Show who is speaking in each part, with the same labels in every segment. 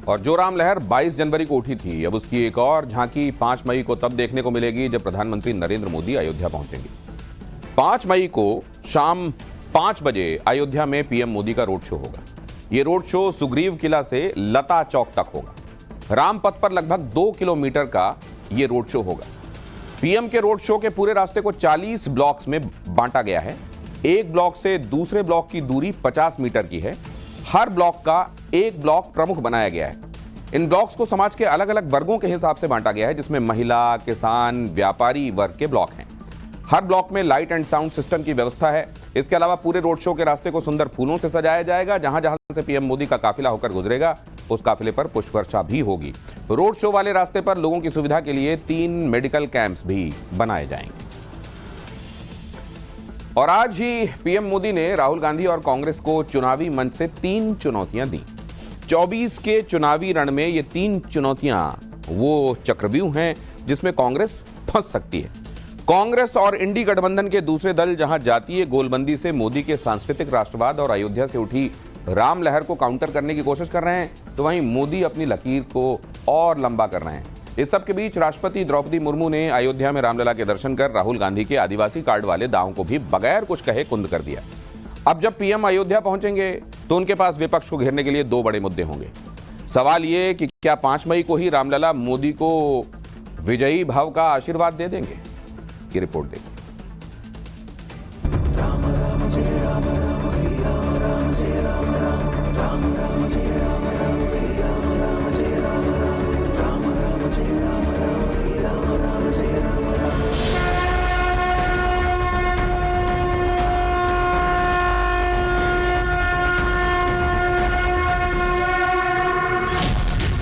Speaker 1: और जो राम लहर 22 जनवरी को उठी थी, अब उसकी एक और झांकी 5 मई को तब देखने को मिलेगी जब प्रधानमंत्री नरेंद्र मोदी अयोध्या पहुंचेंगे। 5 मई को शाम 5 बजे अयोध्या में पीएम मोदी का रोड शो होगा। यह रोड शो सुग्रीव किला से लता चौक तक होगा। रामपथ पर लगभग 2 किलोमीटर का यह रोड शो होगा। पीएम के रोड शो के पूरे रास्ते को 40 ब्लॉक्स में बांटा गया है। एक ब्लॉक से दूसरे ब्लॉक की दूरी 50 मीटर की है। हर ब्लॉक का एक ब्लॉक प्रमुख बनाया गया है। इन ब्लॉक्स को समाज के अलग अलग वर्गों के हिसाब से बांटा गया है, जिसमें महिला, किसान, व्यापारी वर्ग के ब्लॉक हैं। हर ब्लॉक में लाइट एंड साउंड सिस्टम की व्यवस्था है। इसके अलावा पूरे रोड शो के रास्ते को सुंदर फूलों से सजाया जाएगा। जहां जहां से पीएम मोदी का काफिला होकर गुजरेगा, उस काफिले पर पुष्प वर्षा भी होगी। रोड शो वाले रास्ते पर लोगों की सुविधा के लिए 3 मेडिकल कैंप्स भी बनाए जाएंगे। और आज ही पीएम मोदी ने राहुल गांधी और कांग्रेस को चुनावी मंच से 3 चुनौतियां दी। 24 के चुनावी रण में ये 3 चुनौतियां वो चक्रव्यूह हैं जिसमें कांग्रेस फंस सकती है। कांग्रेस और इंडी गठबंधन के दूसरे दल जहां जातीय गोलबंदी से मोदी के सांस्कृतिक राष्ट्रवाद और अयोध्या से उठी राम लहर को काउंटर करने की कोशिश कर रहे हैं, तो वहीं मोदी अपनी लकीर को और लंबा कर रहे हैं। इस सब के बीच राष्ट्रपति द्रौपदी मुर्मू ने अयोध्या में रामलला के दर्शन कर राहुल गांधी के आदिवासी कार्ड वाले दावों को भी बगैर कुछ कहे कुंद कर दिया। अब जब पीएम अयोध्या पहुंचेंगे तो उनके पास विपक्ष को घेरने के लिए 2 बड़े मुद्दे होंगे। सवाल ये कि क्या 5 मई को ही रामलला मोदी को विजयी भाव का आशीर्वाद दे देंगे? की रिपोर्ट देखिए।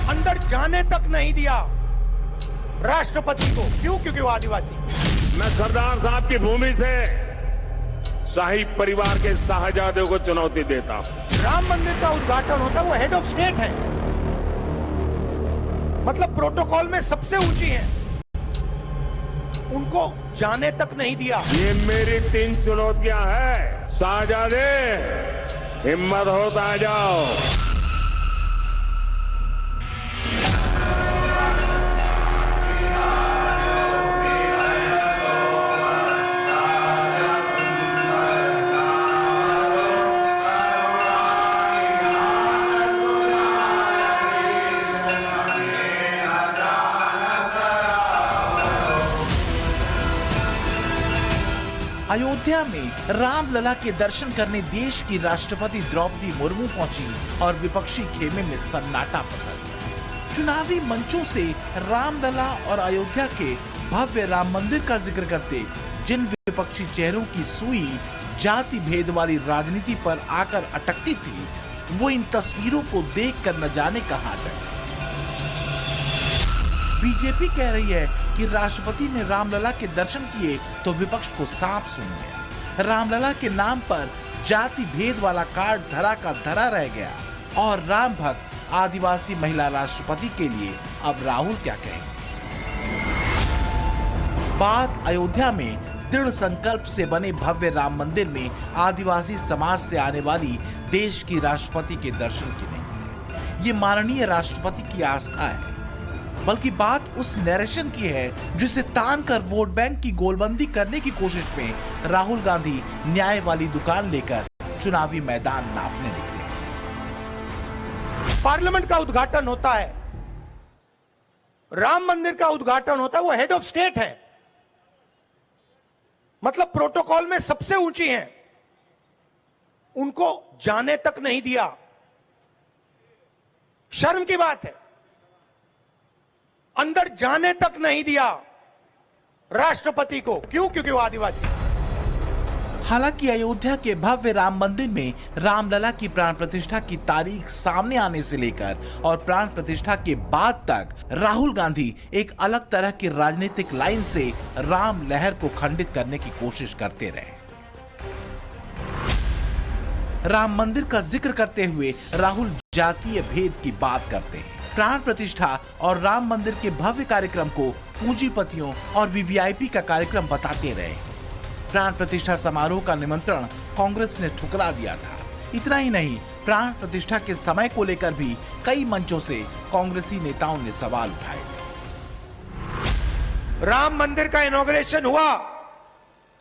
Speaker 2: अंदर जाने तक नहीं दिया राष्ट्रपति को। क्यों? क्योंकि वो आदिवासी।
Speaker 3: मैं सरदार साहब की भूमि से शाही परिवार के शाहजादों को चुनौती देता हूं।
Speaker 2: राम मंदिर का उद्घाटन होता है, वो हेड ऑफ स्टेट है, मतलब प्रोटोकॉल में सबसे ऊंची है, उनको जाने तक नहीं दिया।
Speaker 3: ये मेरी 3 चुनौतियां हैं। शाहजादे, हिम्मत हो तो आ जाओ।
Speaker 4: अयोध्या में रामलला के दर्शन करने देश की राष्ट्रपति द्रौपदी मुर्मू पहुंची और विपक्षी खेमे में सन्नाटा पसर गया। चुनावी मंचों से रामलला और अयोध्या के भव्य राम मंदिर का जिक्र करते जिन विपक्षी चेहरों की सुई जाति भेद वाली राजनीति पर आकर अटकती थी, वो इन तस्वीरों को देखकर न जाने कहां गए। बीजेपी कह रही है कि राष्ट्रपति ने रामलला के दर्शन किए तो विपक्ष को साफ सुन गया। रामलला के नाम पर जाति भेद वाला कार्ड धरा का धरा रह गया और राम भक्त आदिवासी महिला राष्ट्रपति के लिए अब राहुल क्या कहेंगे? बात अयोध्या में दृढ़ संकल्प से बने भव्य राम मंदिर में आदिवासी समाज से आने वाली देश की राष्ट्रपति के दर्शन की नहीं है। ये माननीय राष्ट्रपति की आस्था है, बल्कि बात उस नैरेशन की है जिसे तान कर वोट बैंक की गोलबंदी करने की कोशिश में राहुल गांधी न्याय वाली दुकान लेकर चुनावी मैदान नापने निकले।
Speaker 2: पार्लियामेंट का उद्घाटन होता है, राम मंदिर का उद्घाटन होता है, वो हेड ऑफ स्टेट है, मतलब प्रोटोकॉल में सबसे ऊंची है, उनको जाने तक नहीं दिया। शर्म की बात है, अंदर जाने तक नहीं दिया राष्ट्रपति को। क्यों? क्योंकि वो आदिवासी।
Speaker 4: हालांकि अयोध्या के भव्य राम मंदिर में रामलला की प्राण प्रतिष्ठा की तारीख सामने आने से लेकर और प्राण प्रतिष्ठा के बाद तक राहुल गांधी एक अलग तरह की राजनीतिक लाइन से राम लहर को खंडित करने की कोशिश करते रहे। राम मंदिर का जिक्र करते हुए राहुल जातीय भेद की बात करते हैं। प्राण प्रतिष्ठा और राम मंदिर के भव्य कार्यक्रम को पूंजीपतियों और वीवीआईपी का कार्यक्रम बताते रहे। प्राण प्रतिष्ठा समारोह का निमंत्रण कांग्रेस ने ठुकरा दिया था। इतना ही नहीं, प्राण प्रतिष्ठा के समय को लेकर भी कई मंचों से कांग्रेसी नेताओं ने सवाल उठाए थे।
Speaker 2: राम मंदिर का इनॉग्रेशन हुआ,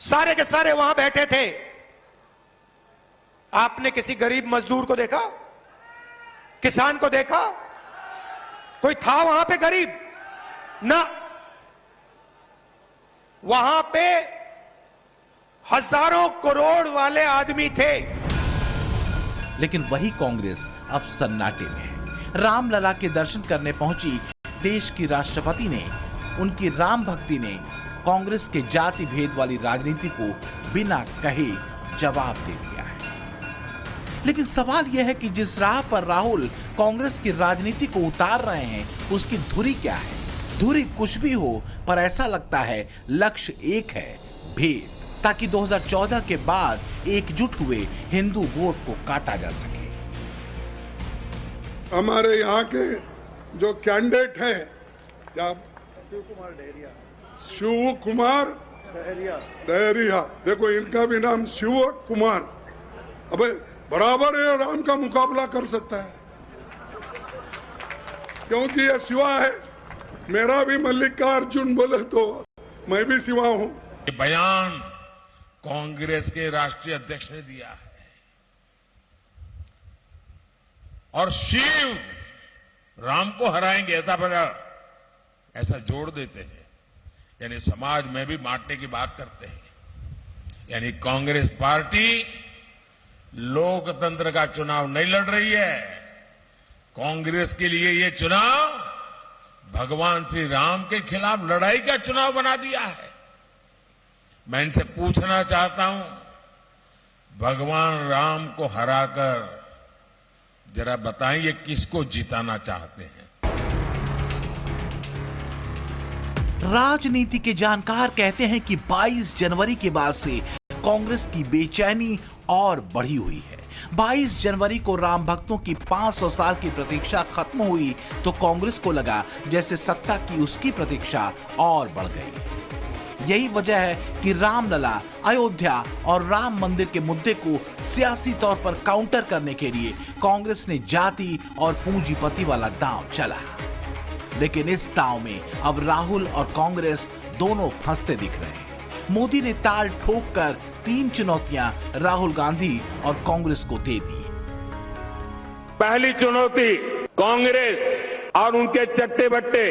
Speaker 2: सारे के सारे वहां बैठे थे। आपने किसी गरीब मजदूर को देखा, किसान को देखा? कोई था वहां पे गरीब? ना। वहां पे हजारों करोड़ वाले आदमी थे।
Speaker 4: लेकिन वही कांग्रेस अब सन्नाटे में है। रामलला के दर्शन करने पहुंची देश की राष्ट्रपति ने, उनकी राम भक्ति ने कांग्रेस के जाति भेद वाली राजनीति को बिना कहे जवाब दे दिया है। लेकिन सवाल यह है कि जिस राह पर राहुल कांग्रेस की राजनीति को उतार रहे हैं, उसकी धुरी क्या है? धुरी कुछ भी हो, पर ऐसा लगता है लक्ष्य एक है, भेद, ताकि 2014 के बाद एकजुट हुए हिंदू वोट को काटा जा सके।
Speaker 5: हमारे यहाँ के जो कैंडिडेट हैं, क्या शिव कुमार दहरिया, देखो इनका भी नाम शिव कुमार, अबे बराबर है, राम का मुकाबला कर सकता है, क्योंकि ये शिवा है। मेरा भी मल्लिकार्जुन बोले तो मैं भी शिवा हूं।
Speaker 3: ये बयान कांग्रेस के राष्ट्रीय अध्यक्ष ने दिया है और शिव राम को हराएंगे ऐसा जोड़ देते हैं, यानी समाज में भी बांटने की बात करते हैं। यानी कांग्रेस पार्टी लोकतंत्र का चुनाव नहीं लड़ रही है। कांग्रेस के लिए ये चुनाव भगवान श्री राम के खिलाफ लड़ाई का चुनाव बना दिया है। मैं इनसे पूछना चाहता हूं, भगवान राम को हराकर जरा बताएं ये किसको जिताना चाहते हैं?
Speaker 4: राजनीति के जानकार कहते हैं कि 22 जनवरी के बाद से कांग्रेस की बेचैनी और बढ़ी हुई है। 22 जनवरी को राम भक्तों की 500 साल की प्रतीक्षा खत्म हुई तो कांग्रेस को लगा जैसे सत्ता की उसकी प्रतीक्षा और बढ़ गई। यही वजह है कि रामलला, अयोध्या और राम मंदिर के मुद्दे को सियासी तौर पर काउंटर करने के लिए कांग्रेस ने जाति और पूंजीपति वाला दांव चला। लेकिन इस दांव में अब राहुल और कांग्रेस दोनों फंसते दिख रहे हैं। मोदी ने ताल ठोककर 3 चुनौतियां राहुल गांधी और कांग्रेस को दे दी।
Speaker 3: पहली चुनौती, कांग्रेस और उनके चट्टे बट्टे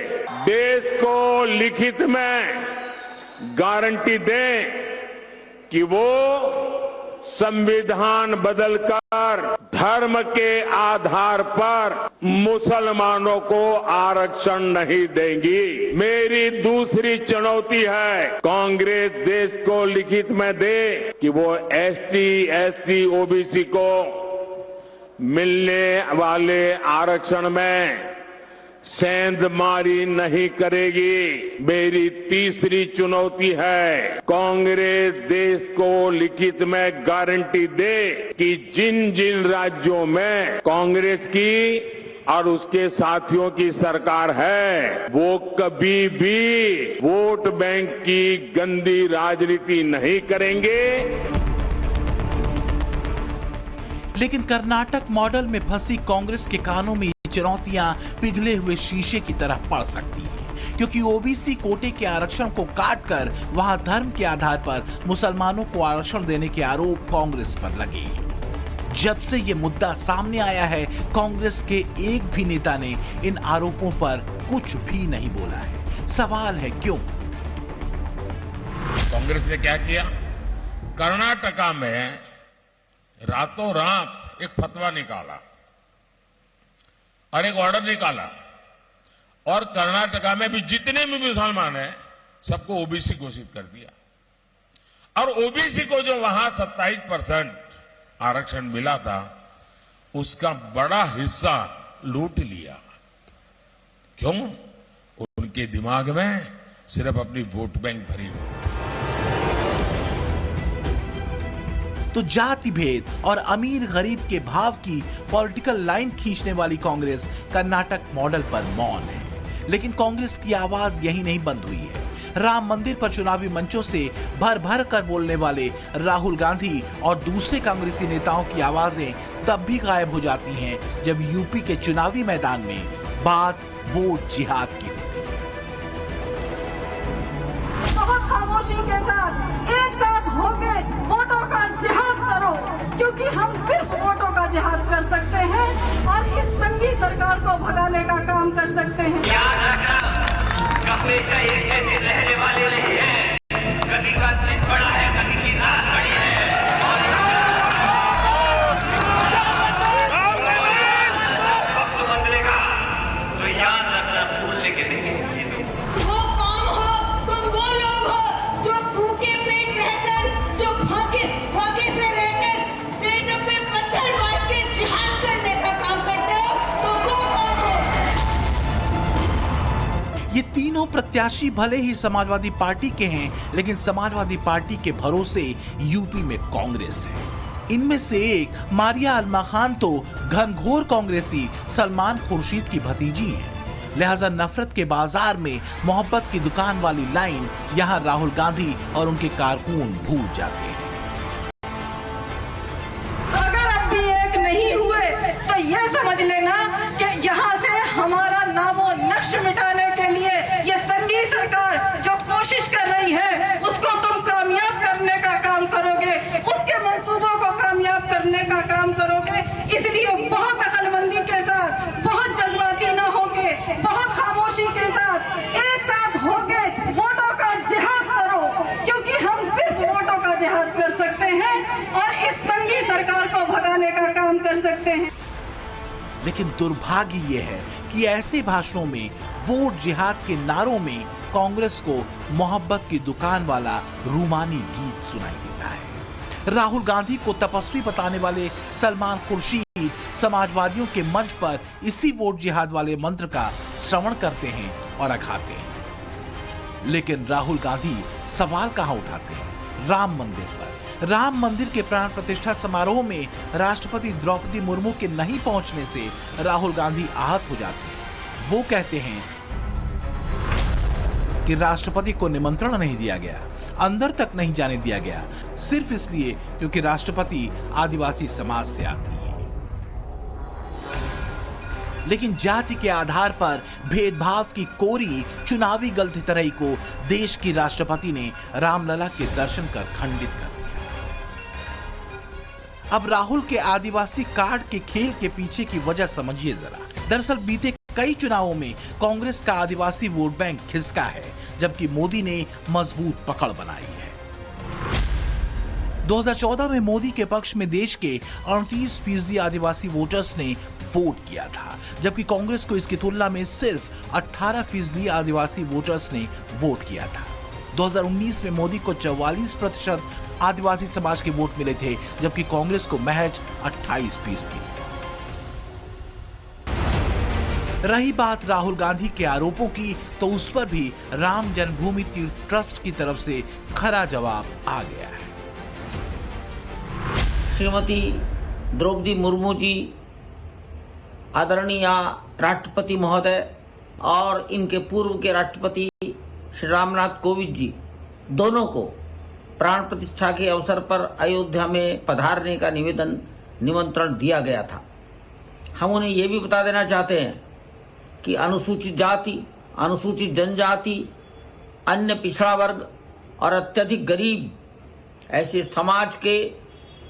Speaker 3: देश को लिखित में गारंटी दें कि वो संविधान बदलकर धर्म के आधार पर मुसलमानों को आरक्षण नहीं देंगी। मेरी दूसरी चुनौती है, कांग्रेस देश को लिखित में दे कि वो एसटी, एससी, ओबीसी को मिलने वाले आरक्षण में सेंधमारी नहीं करेगी। मेरी तीसरी चुनौती है, कांग्रेस देश को लिखित में गारंटी दे कि जिन जिन राज्यों में कांग्रेस की और उसके साथियों की सरकार है, वो कभी भी वोट बैंक की गंदी राजनीति नहीं करेंगे।
Speaker 4: लेकिन कर्नाटक मॉडल में फंसी कांग्रेस के कानों में चुनौतियां पिघले हुए शीशे की तरह पड़ सकती हैं, क्योंकि ओबीसी कोटे के आरक्षण को काटकर वहां धर्म के आधार पर मुसलमानों को आरक्षण देने के आरोप कांग्रेस पर लगे। जब से ये मुद्दा सामने आया है, कांग्रेस के एक भी नेता ने इन आरोपों पर कुछ भी नहीं बोला है। सवाल है क्यों?
Speaker 3: कांग्रेस ने क्या किया? कर्नाटका में रातों रात एक फतवा निकाला और एक ऑर्डर निकाला और कर्नाटका में भी जितने भी मुसलमान हैं सबको ओबीसी घोषित कर दिया। और ओबीसी को जो वहां 27% आरक्षण मिला था, उसका बड़ा हिस्सा लूट लिया। क्यों? उनके दिमाग में सिर्फ अपनी वोट बैंक भरी हुई।
Speaker 4: तो जाति भेद और अमीर गरीब के भाव की पॉलिटिकल लाइन खींचने वाली कांग्रेस कर्नाटक मॉडल पर मौन है। लेकिन कांग्रेस की आवाज यही नहीं बंद हुई है। राम मंदिर पर चुनावी मंचों से भर भर कर बोलने वाले राहुल गांधी और दूसरे कांग्रेसी नेताओं की आवाजें तब भी गायब हो जाती हैं जब यूपी के चुनावी मैदान में बात वोट जिहाद की होती है।
Speaker 6: बहुत खामोशी के साथ एक साथ होकर वोटों का जिहाद करो, क्योंकि हम सिर्फ वोटों का जिहाद कर सकते हैं और इस संगी सरकार को भगाने का काम कर सकते हैं।
Speaker 7: याद रखना, हमेशा एक जैसे रहने वाले नहीं है। कभी का दिन बड़ा है, कभी की रात बड़ी है। वक्त बदलेगा तो याद रखना, भूलने के नहीं चीजों।
Speaker 6: वो कौन हो तुम? वो लोग हो जो भूखे पेट रहकर, जो फाके से रहकर पेटों पे पत्थर मार के जिहाद करने का काम करते हो, तो वो कौन हो?
Speaker 4: ये तीनों प्रत्याशी भले ही समाजवादी पार्टी के हैं, लेकिन समाजवादी पार्टी के भरोसे यूपी में कांग्रेस है। इनमें से एक मारिया अल्मा खान तो घनघोर कांग्रेसी सलमान खुर्शीद की भतीजी है। लिहाजा नफरत के बाजार में मोहब्बत की दुकान वाली लाइन यहां राहुल गांधी और उनके कारकुन भूल जाते हैं।
Speaker 6: अगर अब भी एक नहीं हुए तो ये समझ लेना कि यहाँ से हमारा नामो नक्श मिटाने के लिए ये संगी सरकार जो कोशिश कर रही है उसको तुम कामयाब करने का काम करोगे, उसके मंसूबों को कामयाब करने का काम करोगे। इसलिए बहुत अकलमंदी के साथ, बहुत जज्बाती न होके, बहुत खामोशी के साथ एक साथ होके वोटों का जिहाद करो, क्योंकि हम सिर्फ वोटों का जिहाद कर सकते हैं और इस संगी सरकार को भगाने का काम कर सकते हैं।
Speaker 4: लेकिन दुर्भाग्य ये है कि ऐसे भाषणों में, वोट जिहाद के नारों में कांग्रेस को मोहब्बत की दुकान वाला रूमानी गीत सुनाई देता है। राहुल गांधी को तपस्वी बताने वाले सलमान खुर्शीद समाजवादियों के मंच पर इसी वोट जिहाद वाले मंत्र का श्रवण करते हैं और अखाते हैं। लेकिन राहुल गांधी सवाल कहां उठाते हैं? राम मंदिर पर। राम मंदिर के प्राण प्रतिष्ठा समारोह में राष्ट्रपति द्रौपदी मुर्मू के नहीं पहुंचने से राहुल गांधी आहत हो जाते हैं। वो कहते हैं कि राष्ट्रपति को निमंत्रण नहीं दिया गया, अंदर तक नहीं जाने दिया गया, सिर्फ इसलिए क्योंकि राष्ट्रपति आदिवासी समाज से आती है। लेकिन जाति के आधार पर भेदभाव की कोरी चुनावी गलततरई को देश की राष्ट्रपति ने रामलला के दर्शन कर खंडित कर दिया। अब राहुल के आदिवासी कार्ड के खेल के पीछे की वजह समझिए जरा। दरअसल बीते कई चुनावों में कांग्रेस का आदिवासी वोट बैंक खिसका है, जबकि मोदी ने मजबूत पकड़ बनाई है। 2014 में मोदी के पक्ष में देश के 38% आदिवासी वोटर्स ने वोट किया था, जबकि कांग्रेस को इसकी तुलना में सिर्फ 18% आदिवासी वोटर्स ने वोट किया था। 2019 में मोदी को 44% आदिवासी समाज के वोट मिले थे, जबकि कांग्रेस को महज 28%। रही बात राहुल गांधी के आरोपों की, तो उस पर भी राम जन्मभूमि तीर्थ ट्रस्ट की तरफ से खरा जवाब आ गया है।
Speaker 8: श्रीमती द्रौपदी मुर्मू जी, आदरणीय राष्ट्रपति महोदय और इनके पूर्व के राष्ट्रपति श्री रामनाथ कोविंद जी, दोनों को प्राण प्रतिष्ठा के अवसर पर अयोध्या में पधारने का निमंत्रण दिया गया था। हम उन्हें ये भी बता देना चाहते हैं कि अनुसूचित जाति, अनुसूचित जनजाति, अन्य पिछड़ा वर्ग और अत्यधिक गरीब ऐसे समाज के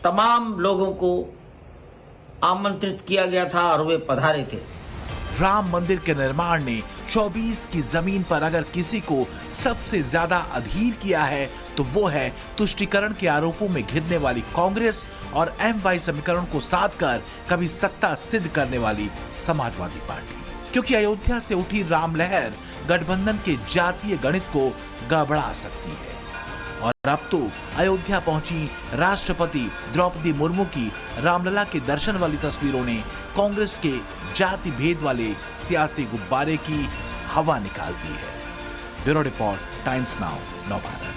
Speaker 8: तमाम लोगों को आमंत्रित किया गया था और वे पधारे थे।
Speaker 4: राम मंदिर के निर्माण ने 24 की जमीन पर अगर किसी को सबसे ज्यादा अधीर किया है तो वो है तुष्टीकरण के आरोपों में घिरने वाली कांग्रेस और MY समीकरण को साध कर कभी सत्ता सिद्ध करने वाली समाजवादी पार्टी। क्योंकि अयोध्या से उठी राम लहर गठबंधन के जातीय गणित को गड़बड़ा सकती है। और अब तो अयोध्या पहुंची राष्ट्रपति द्रौपदी मुर्मू की रामलला के दर्शन वाली तस्वीरों ने कांग्रेस के जाति भेद वाले सियासी गुब्बारे की हवा निकाल दी है। Bureau report, times now, Navbharat.